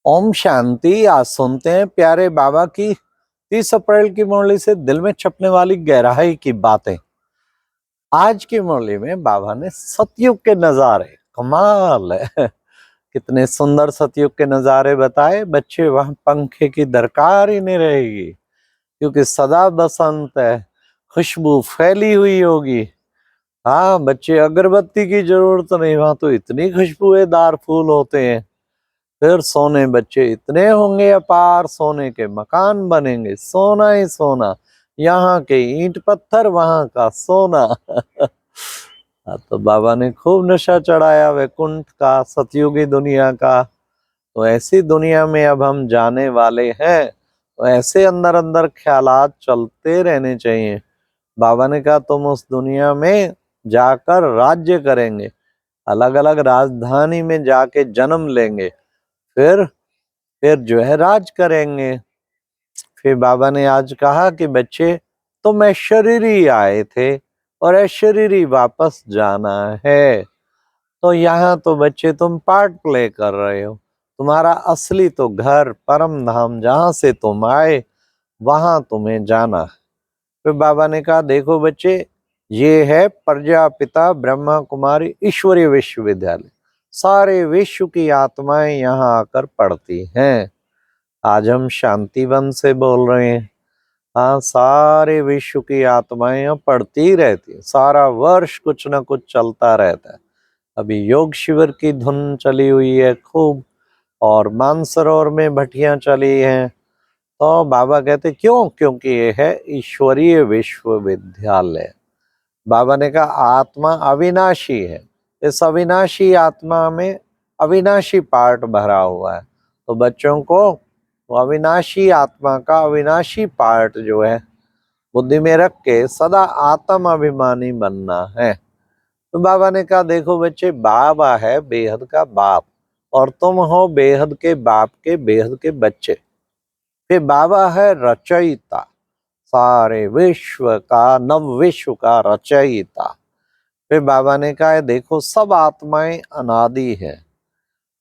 ओम शांति। आज सुनते हैं प्यारे बाबा की 30 अप्रैल की मुरली से दिल में छपने वाली गहराई की बातें। आज की मुरली में बाबा ने सतयुग के नजारे, कमाल है कितने सुंदर सतयुग के नजारे बताए। बच्चे वहां पंखे की दरकार ही नहीं रहेगी क्योंकि सदा बसंत है, खुशबू फैली हुई होगी। हाँ बच्चे, अगरबत्ती की जरूरत नहीं, वहां तो इतनी खुशबूदार फूल होते हैं। फिर सोने बच्चे इतने होंगे अपार, सोने के मकान बनेंगे, सोना ही सोना, यहाँ के ईंट पत्थर वहां का सोना तो बाबा ने खूब नशा चढ़ाया वैकुंठ का, सतयुगी दुनिया का। तो ऐसी दुनिया में अब हम जाने वाले हैं, तो ऐसे अंदर अंदर ख्यालात चलते रहने चाहिए। बाबा ने कहा तुम उस दुनिया में जाकर राज्य करेंगे, अलग अलग राजधानी में जाके जन्म लेंगे, फिर जो है राज करेंगे। फिर बाबा ने आज कहा कि बच्चे तुम ऐश्वर्य आए थे और ऐश्वर्य वापस जाना है। तो यहाँ तो बच्चे तुम पार्ट प्ले कर रहे हो, तुम्हारा असली तो घर परम धाम जहाँ से तुम आए वहां तुम्हें जाना। फिर बाबा ने कहा देखो बच्चे, ये है प्रजापिता ब्रह्मा कुमारी ईश्वरीय विश्वविद्यालय, सारे विश्व की आत्माएं यहाँ आकर पढ़ती हैं। आज हम शांतिवन से बोल रहे हैं। हाँ, सारे विश्व की आत्माएं यहाँ पढ़ती रहती है, सारा वर्ष कुछ ना कुछ चलता रहता है। अभी योग शिविर की धुन चली हुई है खूब, और मानसरोवर में भट्टियां चली हैं। तो बाबा कहते क्यों? क्योंकि ये है ईश्वरीय विश्वविद्यालय। बाबा ने कहा आत्मा अविनाशी है, इस अविनाशी आत्मा में अविनाशी पार्ट भरा हुआ है। तो बच्चों को अविनाशी आत्मा का अविनाशी पार्ट जो है बुद्धि में रख के सदा आत्म अभिमानी बनना है। तो बाबा ने कहा देखो बच्चे, बाबा है बेहद का बाप और तुम हो बेहद के बाप के बेहद के बच्चे। फिर बाबा है रचयिता, सारे विश्व का, नव विश्व का रचयिता। फिर बाबा ने कहा है देखो सब आत्माएं अनादि है,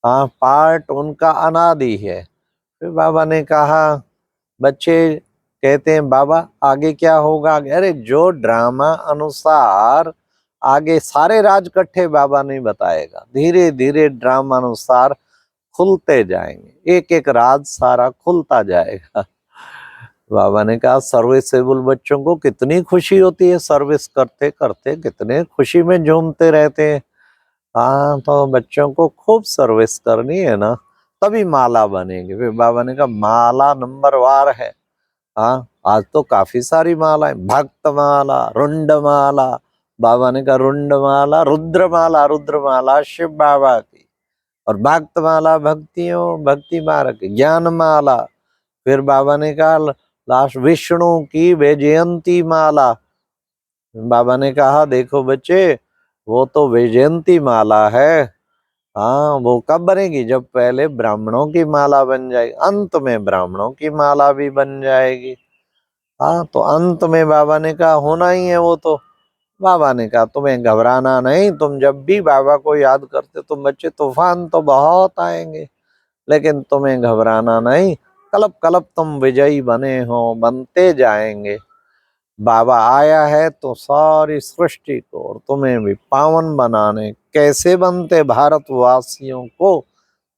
हाँ पार्ट उनका अनादि है। फिर बाबा ने कहा बच्चे कहते हैं बाबा आगे क्या होगा? अरे जो ड्रामा अनुसार आगे सारे राज इकट्ठे बाबा नहीं बताएगा, धीरे धीरे ड्रामा अनुसार खुलते जाएंगे, एक एक राज सारा खुलता जाएगा। बाबा ने कहा सर्विसेबल बच्चों को कितनी खुशी होती है, सर्विस करते करते कितने खुशी में झूमते रहते हैं। हाँ तो बच्चों को खूब सर्विस करनी है ना, तभी माला बनेगी। फिर बाबा ने कहा माला नंबरवार है। हाँ आज तो काफी सारी माला है, भक्त माला, रुंड माला। बाबा ने कहा रुंड माला रुद्र माला शिव बाबा की, और भक्त माला भक्ति मार्ग ज्ञान माला। फिर बाबा ने कहा लास्ट विष्णु की वैजयंती माला। बाबा ने कहा देखो बच्चे, वो तो वैजयंती माला है, हाँ वो कब बनेगी? जब पहले ब्राह्मणों की माला बन जाएगी, अंत में ब्राह्मणों की माला भी बन जाएगी। हाँ तो अंत में बाबा ने कहा होना ही है वो तो। बाबा ने कहा तुम्हें घबराना नहीं, तुम जब भी बाबा को याद करते तुम बच्चे, तूफान तो बहुत आएंगे लेकिन तुम्हें घबराना नहीं, कलप कलप तुम विजयी बने हो, बनते जाएंगे। बाबा आया है तो सारी सृष्टि को और तुम्हें भी पावन बनाने। कैसे बनते? भारतवासियों को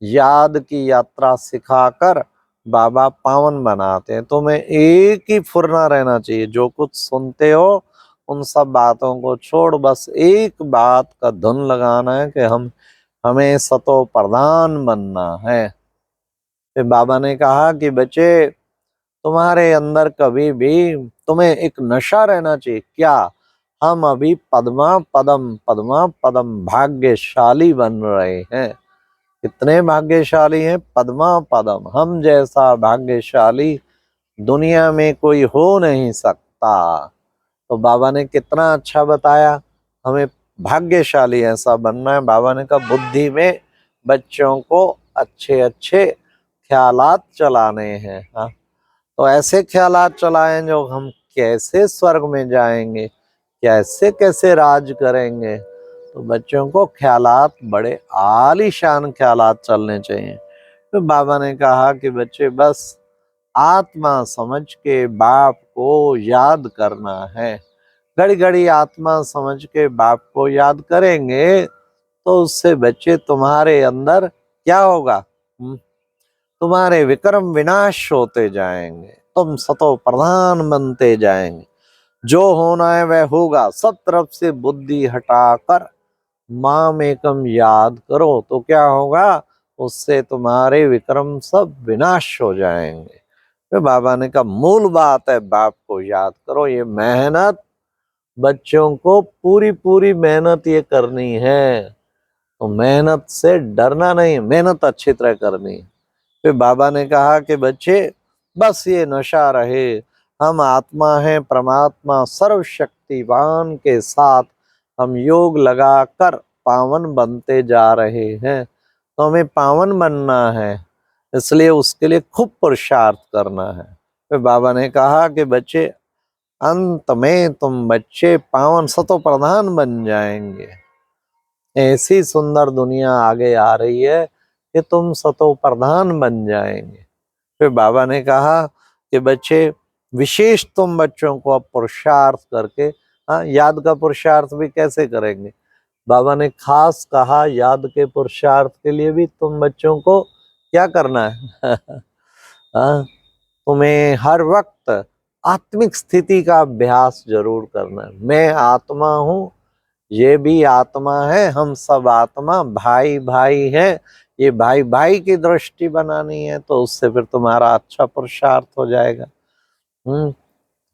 याद की यात्रा सिखाकर बाबा पावन बनाते हैं। तुम्हें एक ही फुरना रहना चाहिए, जो कुछ सुनते हो उन सब बातों को छोड़ बस एक बात का धुन लगाना है कि हमें सतो प्रधान बनना है। फिर बाबा ने कहा कि बच्चे तुम्हारे अंदर कभी भी तुम्हें एक नशा रहना चाहिए। क्या? हम अभी पद्मा पदम भाग्यशाली बन रहे हैं। कितने भाग्यशाली हैं? पद्मा पदम, हम जैसा भाग्यशाली दुनिया में कोई हो नहीं सकता। तो बाबा ने कितना अच्छा बताया, हमें भाग्यशाली ऐसा बनना है। बाबा ने कहा बुद्धि में बच्चों को अच्छे अच्छे ख्यालात चलाने हैं। हाँ तो ऐसे ख्यालात चलाएं जो हम कैसे स्वर्ग में जाएंगे, कैसे कैसे राज करेंगे। तो बच्चों को ख्यालात बड़े आलीशान ख्यालात चलने चाहिए। तो बाबा ने कहा कि बच्चे बस आत्मा समझ के बाप को याद करना है। घड़ी घड़ी आत्मा समझ के बाप को याद करेंगे तो उससे बच्चे तुम्हारे अंदर क्या होगा? तुम्हारे विक्रम विनाश होते जाएंगे, तुम सतो प्रधान बनते जाएंगे। जो होना है वह होगा। सब तरफ से बुद्धि हटाकर माम एकम याद करो तो क्या होगा? उससे तुम्हारे विक्रम सब विनाश हो जाएंगे। फिर बाबा ने कहा मूल बात है बाप को याद करो। ये मेहनत बच्चों को पूरी पूरी मेहनत ये करनी है, तो मेहनत से डरना नहीं, मेहनत अच्छी तरह करनी है। फिर बाबा ने कहा कि बच्चे बस ये नशा रहे, हम आत्मा हैं, परमात्मा सर्वशक्तिवान के साथ हम योग लगाकर पावन बनते जा रहे हैं। तो हमें पावन बनना है, इसलिए उसके लिए खूब पुरुषार्थ करना है। फिर बाबा ने कहा कि बच्चे अंत में तुम बच्चे पावन सतो प्रधान बन जाएंगे। ऐसी सुंदर दुनिया आगे आ रही है कि तुम सतो प्रधान बन जाएंगे। फिर बाबा ने कहा कि बच्चे विशेष तुम बच्चों को अब पुरुषार्थ करके, हाँ, याद का पुरुषार्थ भी कैसे करेंगे? बाबा ने खास कहा याद के पुरुषार्थ के लिए भी तुम बच्चों को क्या करना है? हाँ, तुम्हें हर वक्त आत्मिक स्थिति का अभ्यास जरूर करना है। मैं आत्मा हूँ, ये भी आत्मा है, हम सब आत्मा भाई भाई हैं। ये भाई भाई की दृष्टि बनानी है, तो उससे फिर तुम्हारा अच्छा पुरुषार्थ हो जाएगा।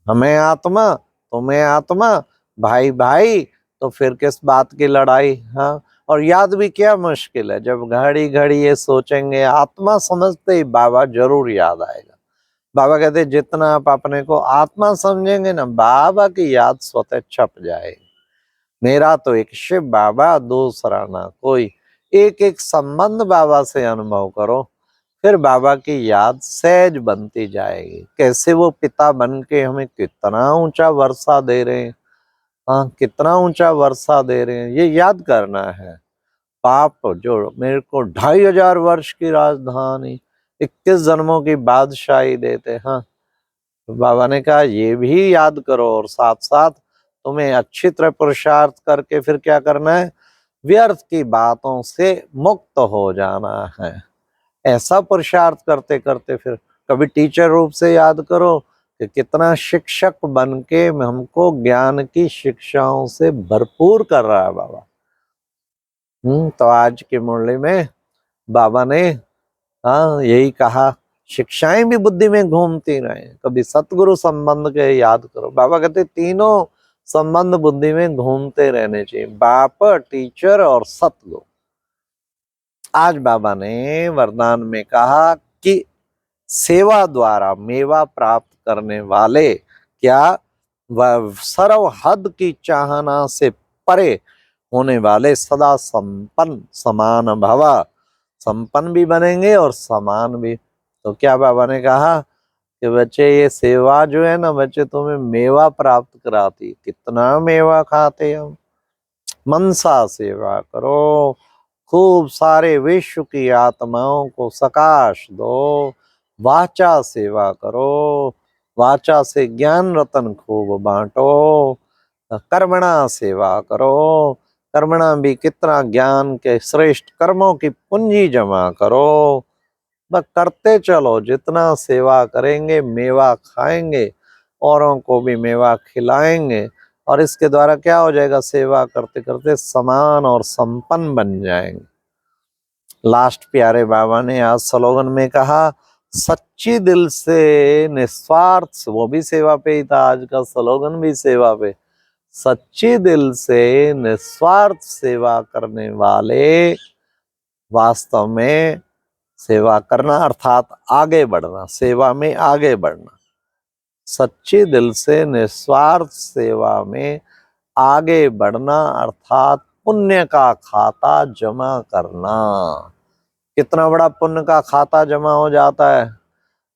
हमें आत्मा, तुम्हें आत्मा, भाई भाई, तो फिर किस बात की लड़ाई? हाँ, और याद भी क्या मुश्किल है, जब घड़ी घड़ी ये सोचेंगे आत्मा समझते ही बाबा जरूर याद आएगा। बाबा कहते जितना आप अपने को आत्मा समझेंगे ना, बाबा की याद स्वतः छप जाएगी। मेरा तो एक शिव बाबा, दूसरा ना कोई। एक एक संबंध बाबा से अनुभव करो, फिर बाबा की याद सहज बनती जाएगी। कैसे वो पिता बन के हमें कितना ऊंचा वर्षा दे रहे हैं, हाँ, कितना ऊंचा वर्षा दे रहे हैं, ये याद करना है। पाप जो मेरे को 2500 वर्ष की राजधानी, 21 जन्मों की बादशाही देते, हाँ, बाबा ने कहा ये भी याद करो, और साथ साथ तुम्हें अच्छी तरह पुरुषार्थ करके फिर क्या करना है? व्यर्थ की बातों से मुक्त हो जाना है। ऐसा पुरुषार्थ करते करते फिर कभी टीचर रूप से याद करो कि कितना शिक्षक बन के हमको ज्ञान की शिक्षाओं से भरपूर कर रहा है बाबा। तो आज की मुरली में बाबा ने, हाँ, यही कहा, शिक्षाएं भी बुद्धि में घूमती रहे। कभी सतगुरु संबंध के याद करो। बाबा कहते तीनों संबंध बुद्धि में घूमते रहने चाहिए, बाप, टीचर और सतगुरु। आज बाबा ने वरदान में कहा कि सेवा द्वारा मेवा प्राप्त करने वाले क्या वह सर्व हद की चाहना से परे होने वाले सदा संपन्न समान भवा, संपन्न भी बनेंगे और समान भी। तो क्या बाबा ने कहा कि बच्चे ये सेवा जो है ना बच्चे, तुम्हें मेवा प्राप्त कराती। कितना मेवा खाते हम। मनसा सेवा करो, खूब सारे विश्व की आत्माओं को सकाश दो। वाचा सेवा करो, वाचा से ज्ञान रतन खूब बांटो। कर्मणा सेवा करो, कर्मणा भी कितना ज्ञान के श्रेष्ठ कर्मों की पूंजी जमा करो। बस करते चलो, जितना सेवा करेंगे मेवा खाएंगे, औरों को भी मेवा खिलाएंगे, और इसके द्वारा क्या हो जाएगा? सेवा करते करते समान और संपन्न बन जाएंगे। लास्ट प्यारे बाबा ने आज स्लोगन में कहा सच्ची दिल से निस्वार्थ, वो भी सेवा पे ही था, आज का स्लोगन भी सेवा पे। सच्ची दिल से निस्वार्थ सेवा करने वाले वास्तव में सेवा करना अर्थात आगे बढ़ना, सेवा में आगे बढ़ना। सच्चे दिल से निस्वार्थ सेवा में आगे बढ़ना अर्थात पुण्य का खाता जमा करना। कितना बड़ा पुण्य का खाता जमा हो जाता है,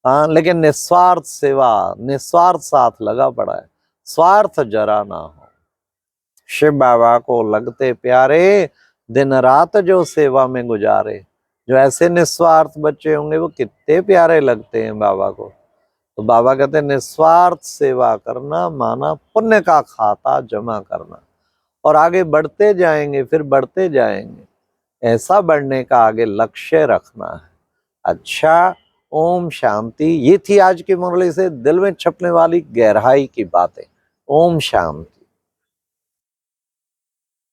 हाँ, लेकिन निस्वार्थ सेवा, निस्वार्थ साथ लगा पड़ा है, स्वार्थ जरा ना हो। शिव बाबा को लगते प्यारे दिन रात जो सेवा में गुजारे, जो ऐसे निस्वार्थ बच्चे होंगे वो कितने प्यारे लगते हैं बाबा को। तो बाबा कहते हैं निस्वार्थ सेवा करना माना पुण्य का खाता जमा करना, और आगे बढ़ते जाएंगे, फिर बढ़ते जाएंगे, ऐसा बढ़ने का आगे लक्ष्य रखना है। अच्छा, ओम शांति। ये थी आज की मुरली से दिल में छपने वाली गहराई की बातें। ओम शांति।